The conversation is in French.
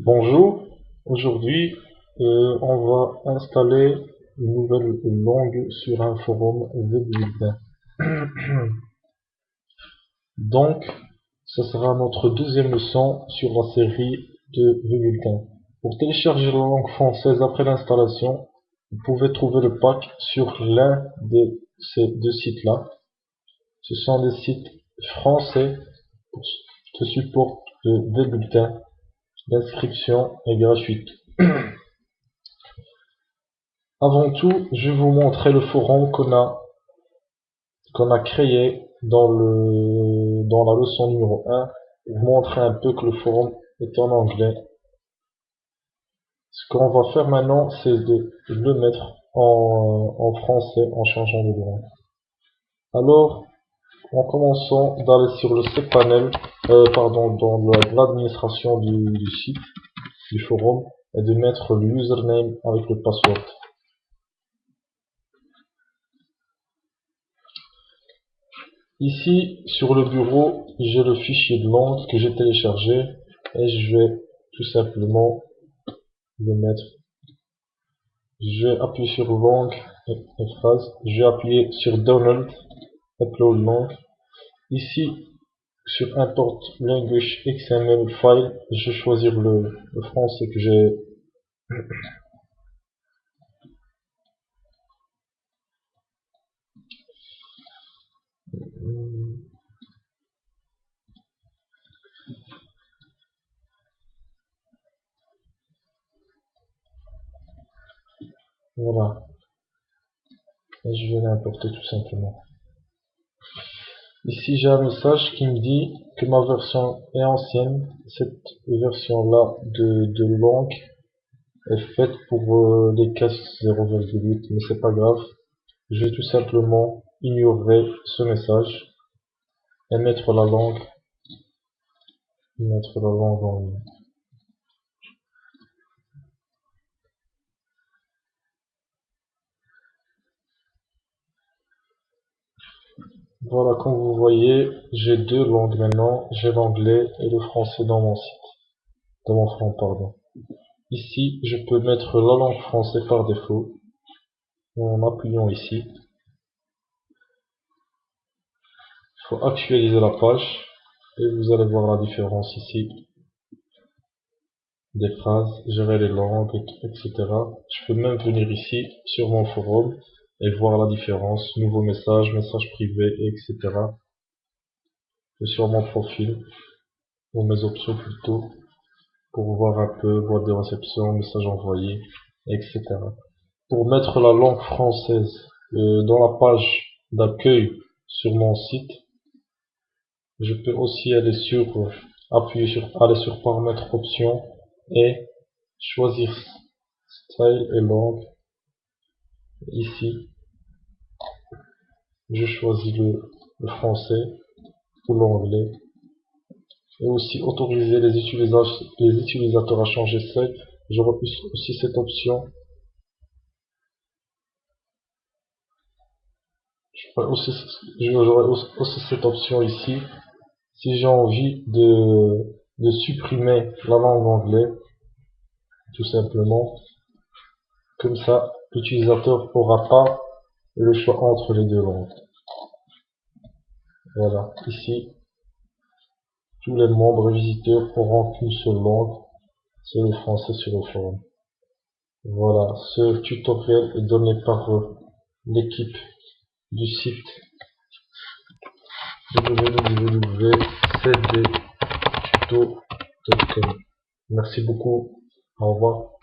Bonjour, aujourd'hui on va installer une nouvelle langue sur un forum web. Donc, ce sera notre deuxième leçon sur la série de Bulletin. Pour télécharger la langue française après l'installation, vous pouvez trouver le pack sur l'un de ces deux sites-là. Ce sont des sites français qui supportent le bulletin. L'inscription est gratuite. Avant tout, je vais vous montrer le forum qu'on a créé dans la leçon numéro 1. Vous montrer un peu que le forum est en anglais. Ce qu'on va faire maintenant, c'est de le mettre en français en changeant de langue. Alors, en commençant d'aller sur le cPanel, dans l'administration du site, du forum, et de mettre le username avec le password. Ici, sur le bureau, j'ai le fichier de langue que j'ai téléchargé et je vais tout simplement le mettre. Je vais appuyer sur langue et phrase. Je vais appuyer sur Download, Upload langue. Ici, sur Import Language XML File, je vais choisir le français que j'ai. Voilà. Et je vais l'importer tout simplement. Ici, j'ai un message qui me dit que ma version est ancienne. Cette version-là de langue est faite pour les cases 0,8, mais c'est pas grave. Je vais tout simplement ignorer ce message et mettre la langue en ligne. Voilà, comme vous voyez, j'ai deux langues maintenant. J'ai l'anglais et le français dans mon site, dans mon front, pardon. Ici, je peux mettre la langue française par défaut en appuyant ici. Il faut actualiser la page et vous allez voir la différence ici des phrases, gérer les langues, etc. Je peux même venir ici sur mon forum et voir la différence, nouveau message, message privé, etc. Et sur mon profil, ou mes options plutôt, pour voir un peu boîte de réception, message envoyé, etc. Pour mettre la langue française dans la page d'accueil sur mon site, je peux aussi aller sur paramètres options et choisir style et langue. Ici, je choisis le français ou l'anglais et aussi autoriser les utilisateurs à changer seul. J'aurai aussi cette option. J'aurai aussi cette option ici. Si j'ai envie de supprimer la langue anglaise, tout simplement, comme ça, l'utilisateur n'aura pas le choix entre les deux langues. Voilà, ici, tous les membres et visiteurs auront qu'une seule langue, c'est le français sur le forum. Voilà, ce tutoriel est donné par l'équipe du site www.cdtuto.com. Merci beaucoup, au revoir.